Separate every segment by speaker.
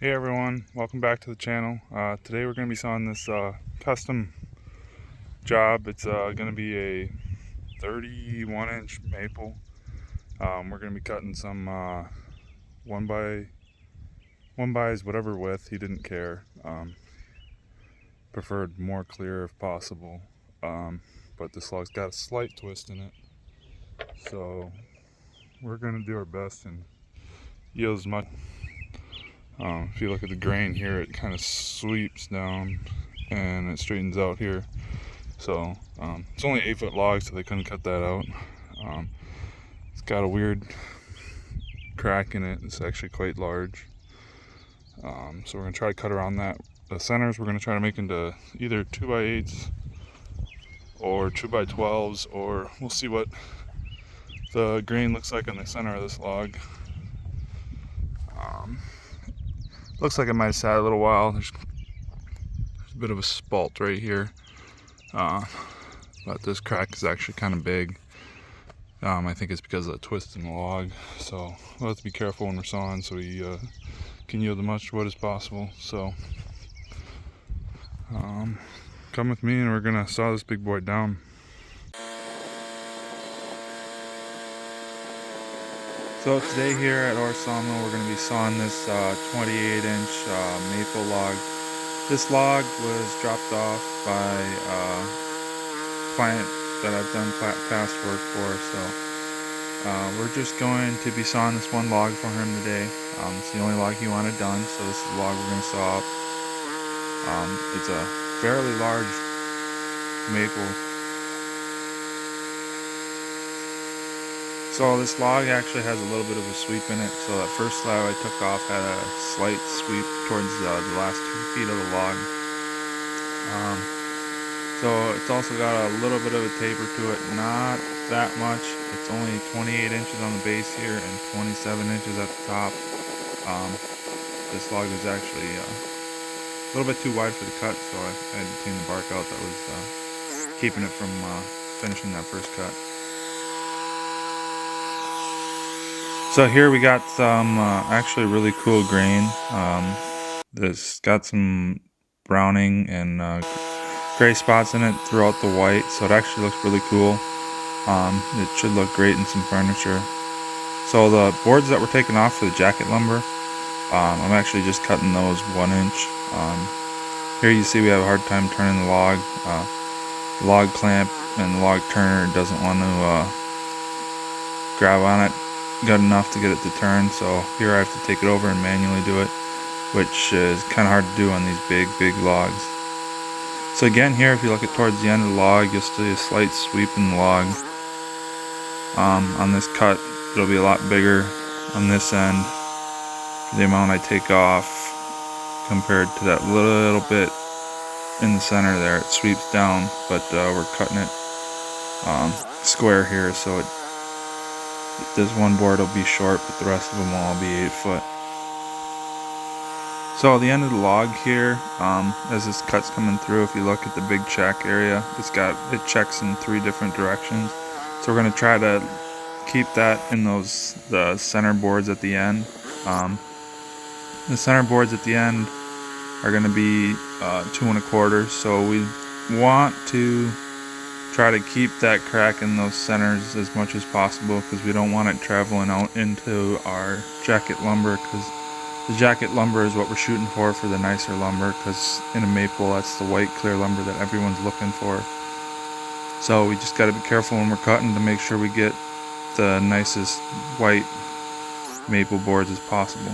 Speaker 1: Hey everyone, welcome back to the channel. Today we're going to be sawing this custom job. It's going to be a 31-inch maple. We're going to be cutting some one by his whatever width. He didn't care. Preferred more clear if possible. But this log's got a slight twist in it. So we're going to do our best and yield as much. If you look at the grain here, it kind of sweeps down and it straightens out here. So it's only 8-foot log, so they couldn't cut that out. It's got a weird crack in it. It's actually quite large. So we're gonna try to cut around that. The centers we're gonna try to make into either 2x8s or 2x12s, or we'll see what the grain looks like on the center of this log. Looks like it might have sat a little while. There's a bit of a spalt right here, but this crack is actually kind of big. I think it's because of the twist in the log. So we'll have to be careful when we're sawing so we can yield as much wood as possible. So come with me and we're gonna saw this big boy down. So today here at our sawmill we're gonna be sawing this 28-inch maple log. This log was dropped off by a client that I've done past work for, so we're just going to be sawing this one log for him today. It's the only log he wanted done, so this is the log we're going to saw up. It's a fairly large maple. So this log actually has a little bit of a sweep in it. So that first slab I took off had a slight sweep towards the last 2 feet of the log. So it's also got a little bit of a taper to it, not that much. It's only 28 inches on the base here and 27 inches at the top. This log is actually a little bit too wide for the cut, so I had to clean the bark out that was keeping it from finishing that first cut. So here we got some actually really cool grain. This got some browning and gray spots in it throughout the white, so it actually looks really cool. It should look great in some furniture. So the boards that were taken off for the jacket lumber, I'm actually just cutting those 1 inch. Here you see we have a hard time turning the log. The log clamp and the log turner doesn't want to grab on it good enough to get it to turn, so here I have to take it over and manually do it, which is kind of hard to do on these big logs. So again, here if you look at towards the end of the log, you'll see a slight sweep in the log. On this cut, it'll be a lot bigger on this end for the amount I take off compared to that little bit in the center there. It sweeps down, but we're cutting it square here, so this one board will be short, but the rest of them will all be 8 foot. So the end of the log here, as this cut's coming through, if you look at the big check area, it checks in 3 different directions. So we're going to try to keep that in the center boards at the end. The center boards at the end are going to be 2 1/4. So we want to try to keep that crack in those centers as much as possible, because we don't want it traveling out into our jacket lumber, because the jacket lumber is what we're shooting for the nicer lumber, because in a maple that's the white clear lumber that everyone's looking for. So we just got to be careful when we're cutting to make sure we get the nicest white maple boards as possible.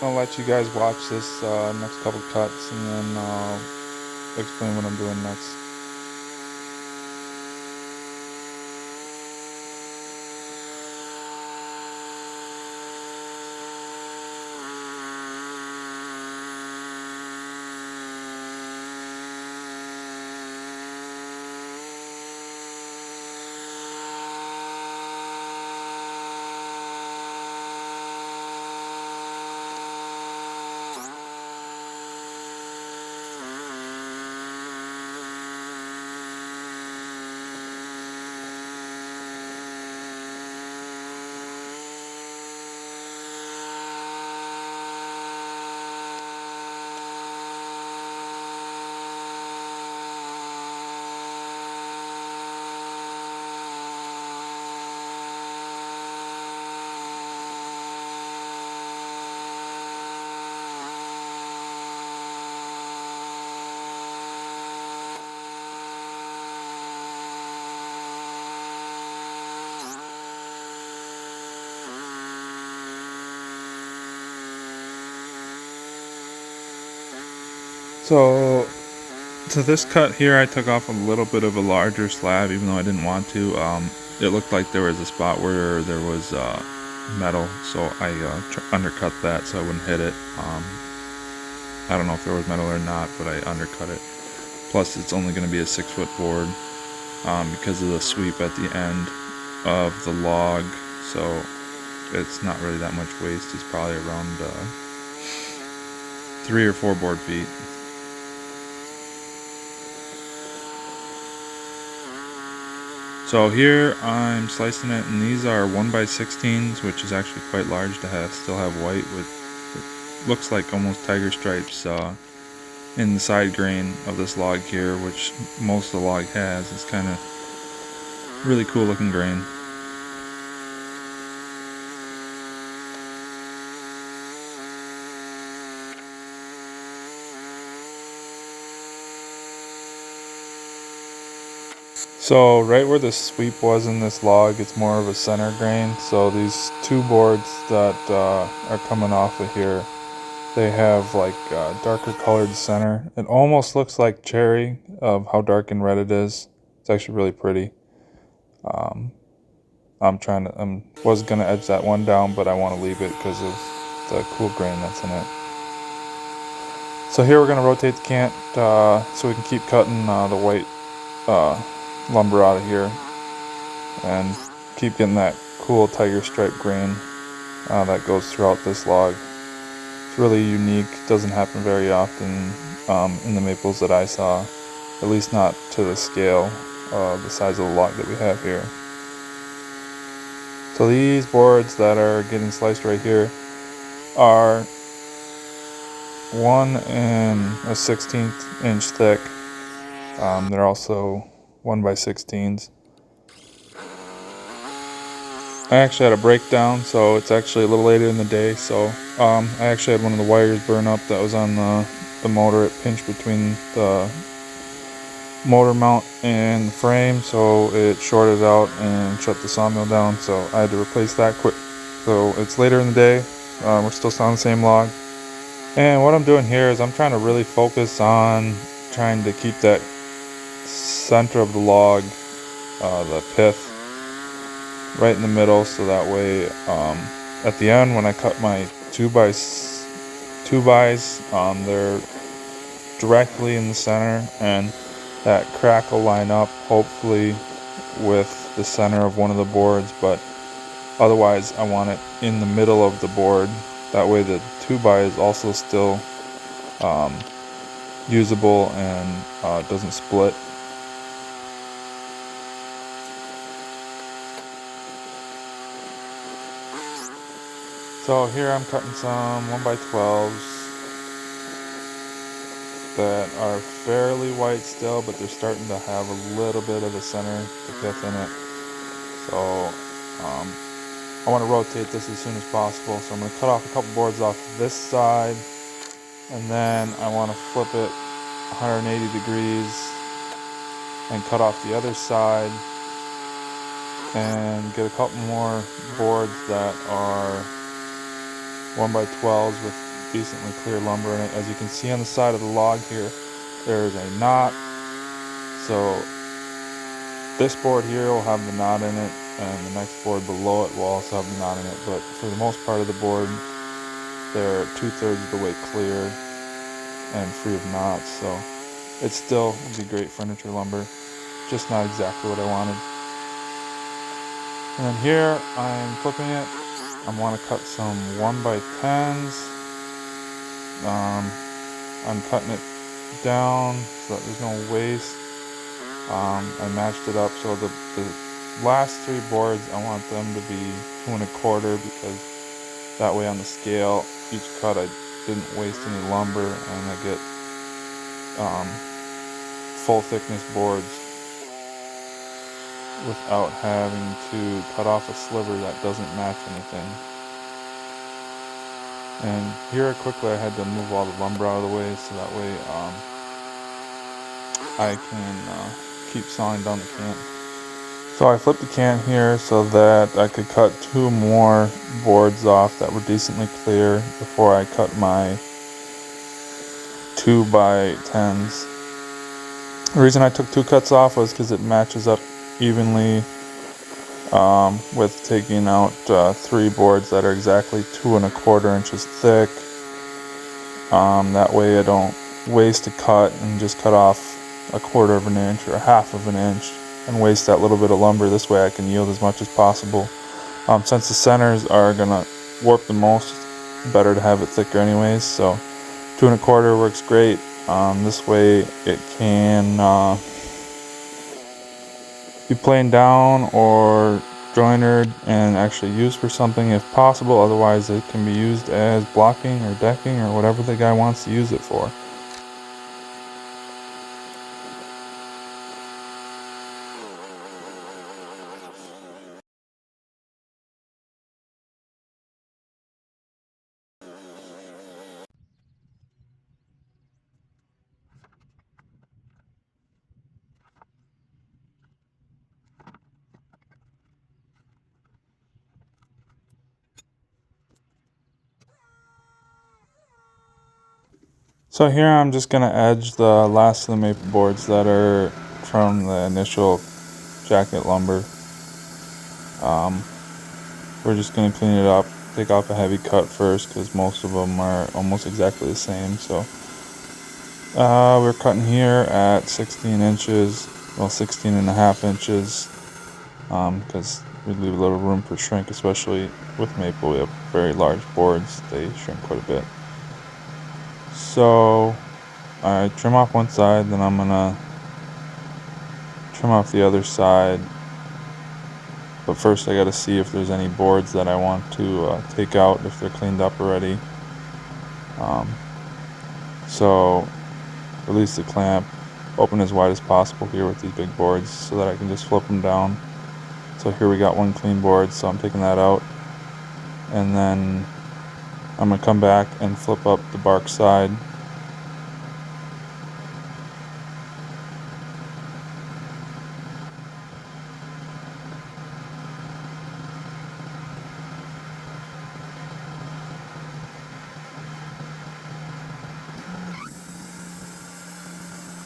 Speaker 1: I'll let you guys watch this next couple cuts, and then I'll explain what I'm doing next. So to this cut here, I took off a little bit of a larger slab, even though I didn't want to. It looked like there was a spot where there was metal, so I undercut that so I wouldn't hit it. I don't know if there was metal or not, but I undercut it. Plus, it's only going to be a 6-foot board because of the sweep at the end of the log, so it's not really that much waste. It's probably around 3 or 4 board feet. So here I'm slicing it, and these are 1x16s, which is actually quite large to still have white with, it looks like almost tiger stripes in the side grain of this log here, which most of the log has. It's kind of really cool looking grain. So right where the sweep was in this log, it's more of a center grain. So these 2 boards that are coming off of here, they have like darker colored center. It almost looks like cherry of how dark and red it is. It's actually really pretty. I was gonna edge that one down, but I want to leave it because of the cool grain that's in it. So here we're gonna rotate the cant so we can keep cutting the white lumber out of here and keep getting that cool tiger stripe grain that goes throughout this log. It's really unique. It doesn't happen very often in the maples that I saw, at least not to the scale of the size of the log that we have here. So these boards that are getting sliced right here are 1 1/16 inch thick. They're also 1x16s. I actually had a breakdown, so it's actually a little later in the day, so I actually had one of the wires burn up that was on the motor. It pinched between the motor mount and the frame, so it shorted out and shut the sawmill down, so I had to replace that quick. So it's later in the day, we're still on the same log, and what I'm doing here is I'm trying to really focus on trying to keep that center of the log, the pith, right in the middle, so that way at the end when I cut my 2x, they're directly in the center, and that crack will line up hopefully with the center of one of the boards, but otherwise I want it in the middle of the board. That way the 2x is also still usable and doesn't split. So here I'm cutting some 1x12s that are fairly white still, but they're starting to have a little bit of the center, the pith in it. So I want to rotate this as soon as possible. So I'm going to cut off a couple boards off this side, and then I want to flip it 180 degrees and cut off the other side and get a couple more boards that are 1x12s with decently clear lumber in it. As you can see on the side of the log here, there is a knot. So this board here will have the knot in it, and the next board below it will also have the knot in it, but for the most part of the board they're 2/3 of the way clear and free of knots, so it still would be great furniture lumber, just not exactly what I wanted. And then here I'm flipping it. I want to cut some 1x10s. I'm cutting it down so that there's no waste. I matched it up, so the last 3 boards I want them to be 2 1/4, because that way on the scale each cut I didn't waste any lumber, and I get full thickness boards without having to cut off a sliver that doesn't match anything. And here quickly I had to move all the lumber out of the way, so that way I can keep sawing down the cant. So I flipped the cant here so that I could cut 2 more boards off that were decently clear before I cut my 2x10s. The reason I took 2 cuts off was because it matches up evenly with taking out 3 boards that are exactly 2 1/4 inches thick. That way I don't waste a cut and just cut off 1/4 of an inch or 1/2 of an inch and waste that little bit of lumber. This way I can yield as much as possible. Since the centers are gonna warp the most, better to have it thicker anyways, so 2 1/4 works great. This way it can be planed down or jointed and actually used for something if possible. Otherwise it can be used as blocking or decking or whatever the guy wants to use it for. So here I'm just going to edge the last of the maple boards that are from the initial jacket lumber. We're just going to clean it up, take off a heavy cut first because most of them are almost exactly the same. So we're cutting here at 16 inches, well 16.5 inches, because we leave a little room for shrink, especially with maple. We have very large boards, they shrink quite a bit. So I trim off one side, then I'm gonna trim off the other side. But first I gotta see if there's any boards that I want to take out if they're cleaned up already. So release the clamp, open as wide as possible here with these big boards so that I can just flip them down. So here we got one clean board, so I'm taking that out. And then I'm gonna come back and flip up the bark side.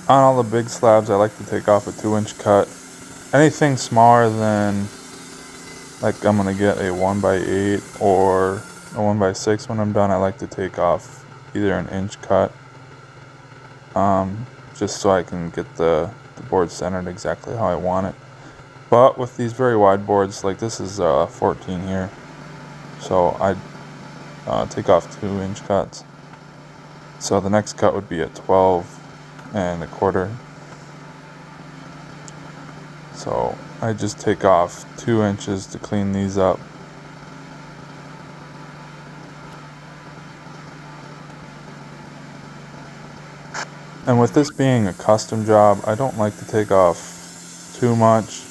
Speaker 1: On all the big slabs I like to take off a 2-inch cut. Anything smaller than, like I'm gonna get a 1x8 or a 1x6 when I'm done, I like to take off either an inch cut, just so I can get the board centered exactly how I want it. But with these very wide boards, like this is 14 here, so I take off 2-inch cuts. So the next cut would be at 12.25. So I just take off 2 inches to clean these up. And with this being a custom job, I don't like to take off too much,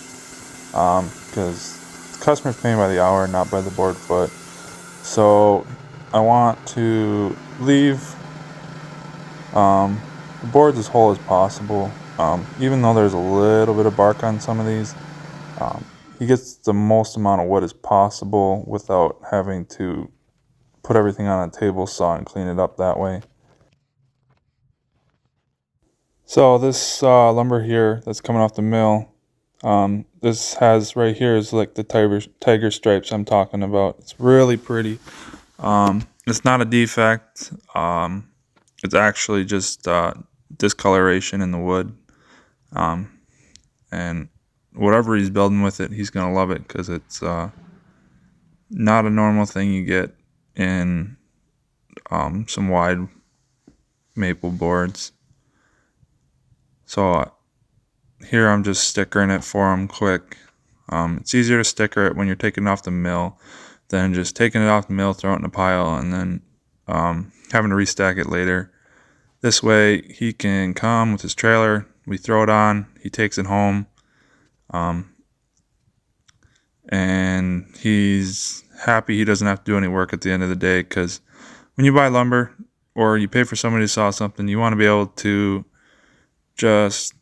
Speaker 1: because the customer's paying by the hour, not by the board foot. So I want to leave the boards as whole as possible. Even though there's a little bit of bark on some of these, he gets the most amount of wood as possible without having to put everything on a table saw and clean it up that way. So this lumber here that's coming off the mill, this has right here is like the tiger stripes I'm talking about. It's really pretty. It's not a defect. It's actually just discoloration in the wood. And whatever he's building with it, he's gonna love it because it's not a normal thing you get in some wide maple boards. So here I'm just stickering it for him quick. It's easier to sticker it when you're taking it off the mill than just taking it off the mill, throwing it in a pile, and then having to restack it later. This way he can come with his trailer, we throw it on, he takes it home, and he's happy he doesn't have to do any work at the end of the day, because when you buy lumber or you pay for somebody to saw something, you want to be able to just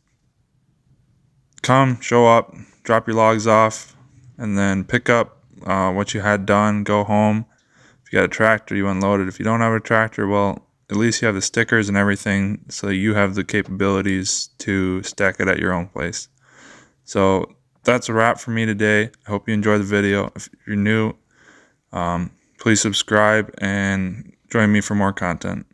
Speaker 1: come, show up, drop your logs off, and then pick up what you had done, go home. If you got a tractor, you unload it. If you don't have a tractor, well, at least you have the stickers and everything, so you have the capabilities to stack it at your own place. So that's a wrap for me today. I hope you enjoyed the video. If you're new, please subscribe and join me for more content.